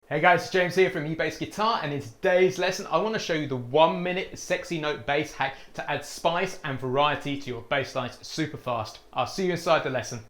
Hey guys, it's James here from eBassGuitar, and in today's lesson I want to show you the 1 minute sexy note bass hack to add spice and variety to your bass lines super fast. I'll see you inside the lesson.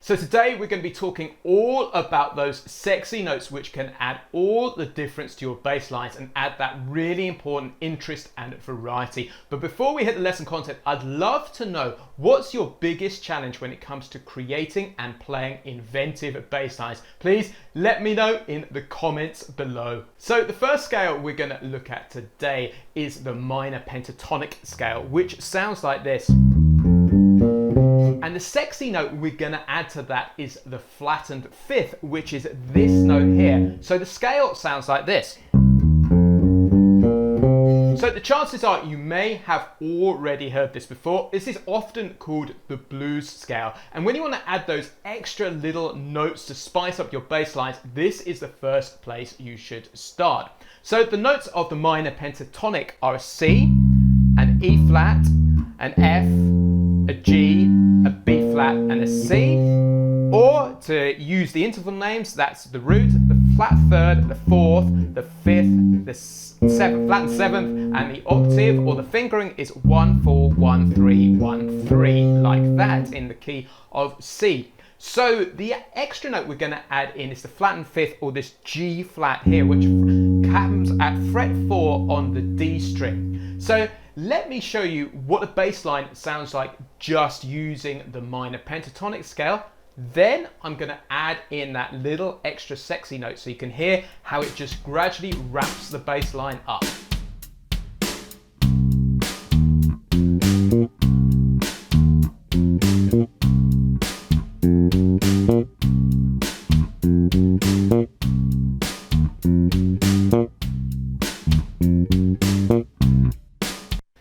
So today we're going to be talking all about those sexy notes which can add all the difference to your bass lines and add that really important interest and variety. But before we hit the lesson content, I'd love to know what's your biggest challenge when it comes to creating and playing inventive bass lines. Please let me know in the comments below. So the first scale we're going to look at today is the minor pentatonic scale, which sounds like this. And the sexy note we're going to add to that is the flattened fifth, which is this note here. So the scale sounds like this. So the chances are you may have already heard this before. This is often called the blues scale. And when you want to add those extra little notes to spice up your bass lines, this is the first place you should start. So the notes of the minor pentatonic are a C, an E flat, an F, a G, a B flat and a C, or to use the interval names, that's the root, the flat third, the fourth, the fifth, the seventh, flat and seventh, and the octave or the fingering is 1 4 1 3 1 3, like that in the key of C. So the extra note we're going to add in is the flattened fifth, or this G flat here, which comes at fret 4 on the D string. So let me show you what the bass line sounds like just using the minor pentatonic scale. Then I'm going to add in that little extra sexy note so you can hear how it just gradually wraps the bass line up.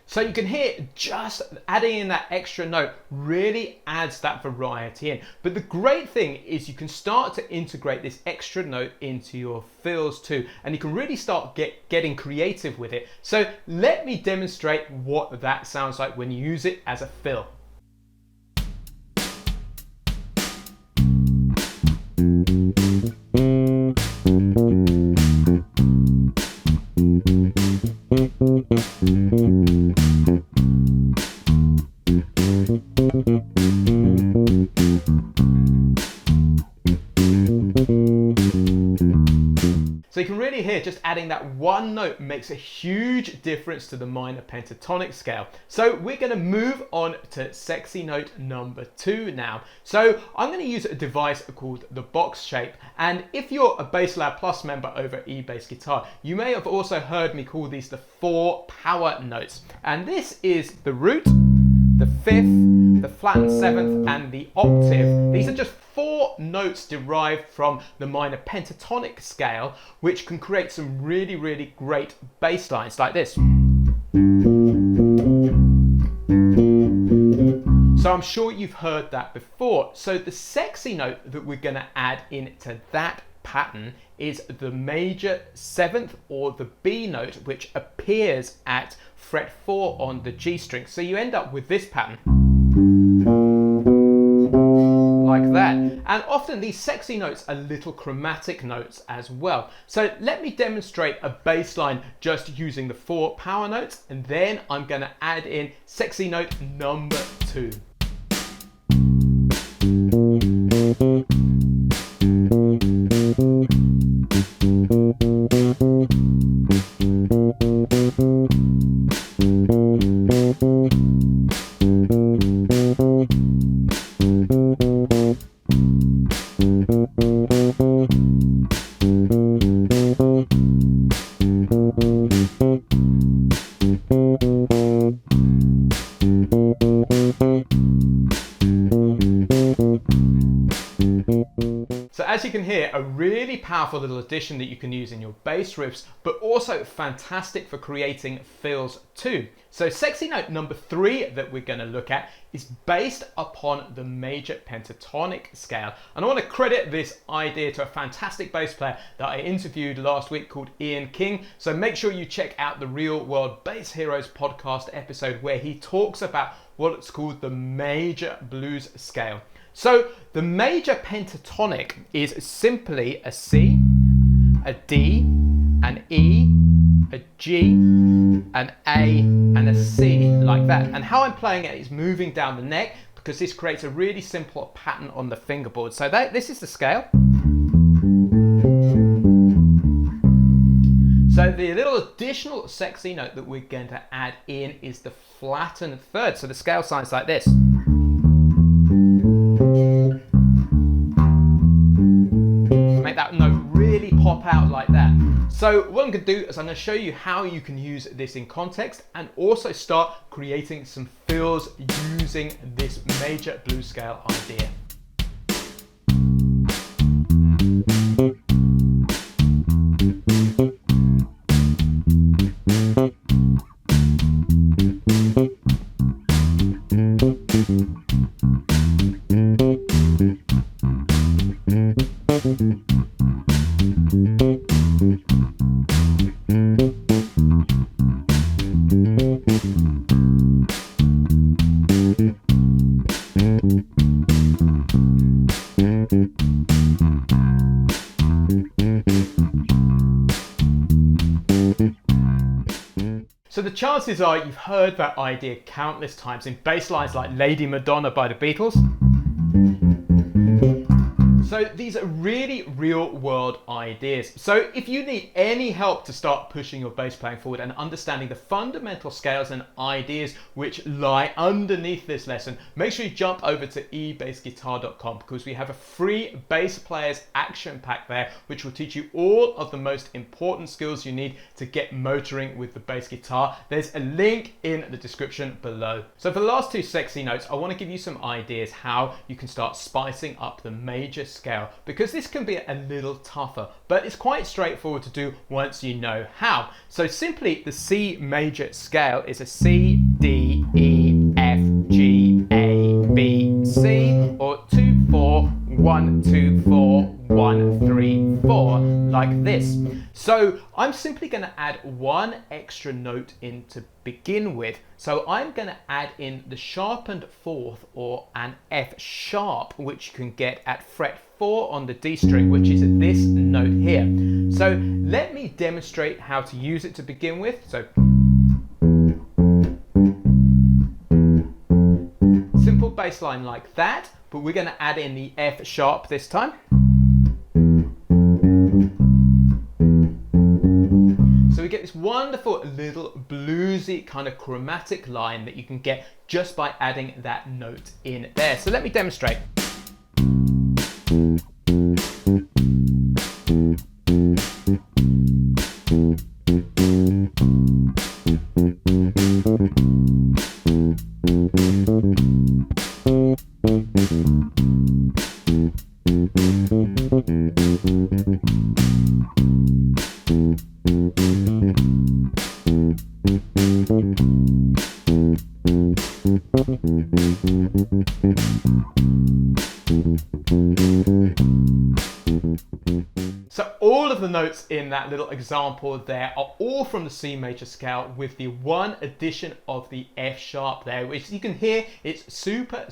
So you can hear just adding in that extra note really adds that variety in. But the great thing is you can start to integrate this extra note into your fills too, and you can really start getting creative with it. So let me demonstrate what that sounds like when you use it as a fill. So you can really hear just adding that one note makes a huge difference to the minor pentatonic scale. So we're going to move on to sexy note number 2 now. So I'm going to use a device called the box shape. And if you're a Bass Lab Plus member over at eBassGuitar, you may have also heard me call these the 4 power notes. And this is the root, the fifth, the flattened seventh, and the octave. These are just 4 notes derived from the minor pentatonic scale, which can create some really, really great bass lines like this. So I'm sure you've heard that before. So the sexy note that we're going to add into that pattern is the major 7th, or the B note, which appears at fret 4 on the G string. So you end up with this pattern, like that. And often these sexy notes are little chromatic notes as well. So let me demonstrate a bass line just using the 4 power notes, and then I'm going to add in sexy note number 2. here a really powerful little addition that you can use in your bass riffs, but also fantastic for creating fills too. So sexy note number 3 that we're going to look at is based upon the major pentatonic scale. And I want to credit this idea to a fantastic bass player that I interviewed last week called Ian King. So make sure you check out the Real World Bass Heroes podcast episode where he talks about what's called the major blues scale. So the major pentatonic is simply a C, a D, an E, a G, an A, and a C, like that. And how I'm playing it is moving down the neck because this creates a really simple pattern on the fingerboard. So this is the scale. So the little additional sexy note that we're going to add in is the flattened third. So the scale sounds like this. Make that note really pop out like that. So what I'm going to do is I'm going to show you how you can use this in context and also start creating some fills using this major blues scale idea. So the chances are you've heard that idea countless times in bass lines like Lady Madonna by the Beatles. So these are really real world ideas. So if you need any help to start pushing your bass playing forward and understanding the fundamental scales and ideas which lie underneath this lesson, make sure you jump over to eBassGuitar.com because we have a free bass players action pack there which will teach you all of the most important skills you need to get motoring with the bass guitar. There's a link in the description below. So for the last 2 sexy notes, I want to give you some ideas how you can start spicing up the major scale, because this can be a little tougher, but it's quite straightforward to do once you know how. So simply the C major scale is a C, D, E, F, G, A, B, C, or 2, 4, 1, 2, 4, 1, 3, 4, like this. So I'm simply going to add one extra note in to begin with. So I'm going to add in the sharpened 4th, or an F sharp, which you can get at fret 4 on the D string, which is this note here. So let me demonstrate how to use it to begin with. So simple bass line like that, but we're going to add in the F sharp this time. So we get this wonderful little bluesy kind of chromatic line that you can get just by adding that note in there. So let me demonstrate. So all of the notes in that little example there are all from the C major scale, with the one addition of the F sharp there, which you can hear it's super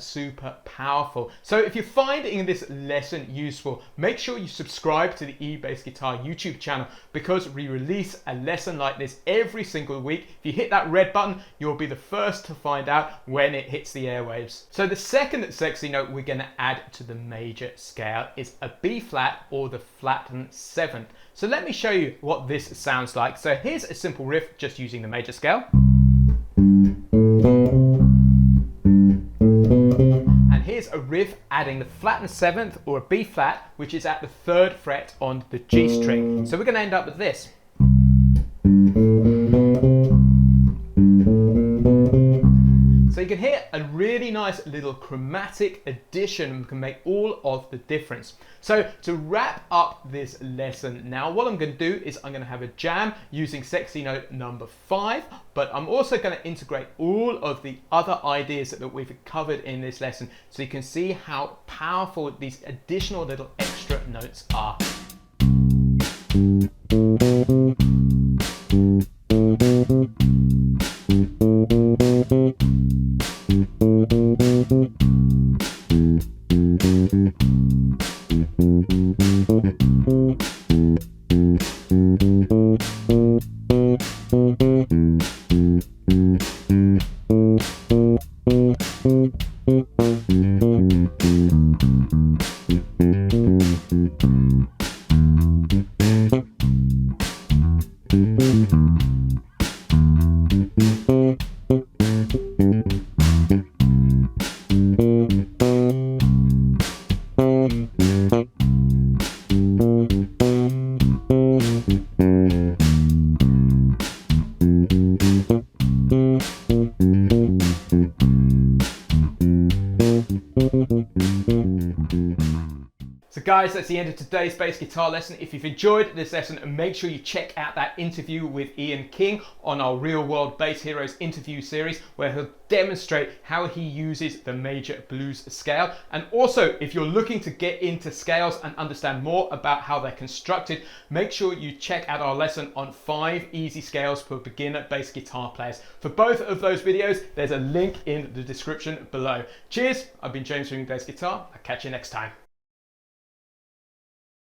powerful. So if you're finding this lesson useful, make sure you subscribe to the eBassGuitar YouTube channel, because we release a lesson like this every single week. If you hit that red button, you'll be the first to find out when it hits the airwaves. So the second sexy note we're going to add to the major scale is a B flat, or the flattened 7th. So let me show you what this sounds like. So here's a simple riff just using the major scale. And here's a riff adding the flattened 7th, or a B flat, which is at the 3rd fret on the G string. So we're going to end up with this. So you can hear a really really nice little chromatic addition and can make all of the difference. So to wrap up this lesson now, what I'm going to do is I'm going to have a jam using sexy note number 5, but I'm also going to integrate all of the other ideas that we've covered in this lesson so you can see how powerful these additional little extra notes are. So guys, that's the end of today's bass guitar lesson. If you've enjoyed this lesson, make sure you check out that interview with Ian King on our Real World Bass Heroes interview series, where he'll demonstrate how he uses the major blues scale. And also, if you're looking to get into scales and understand more about how they're constructed, make sure you check out our lesson on 5 easy scales for beginner bass guitar players. For both of those videos, there's a link in the description below. Cheers, I've been James from eBassGuitar. I'll catch you next time.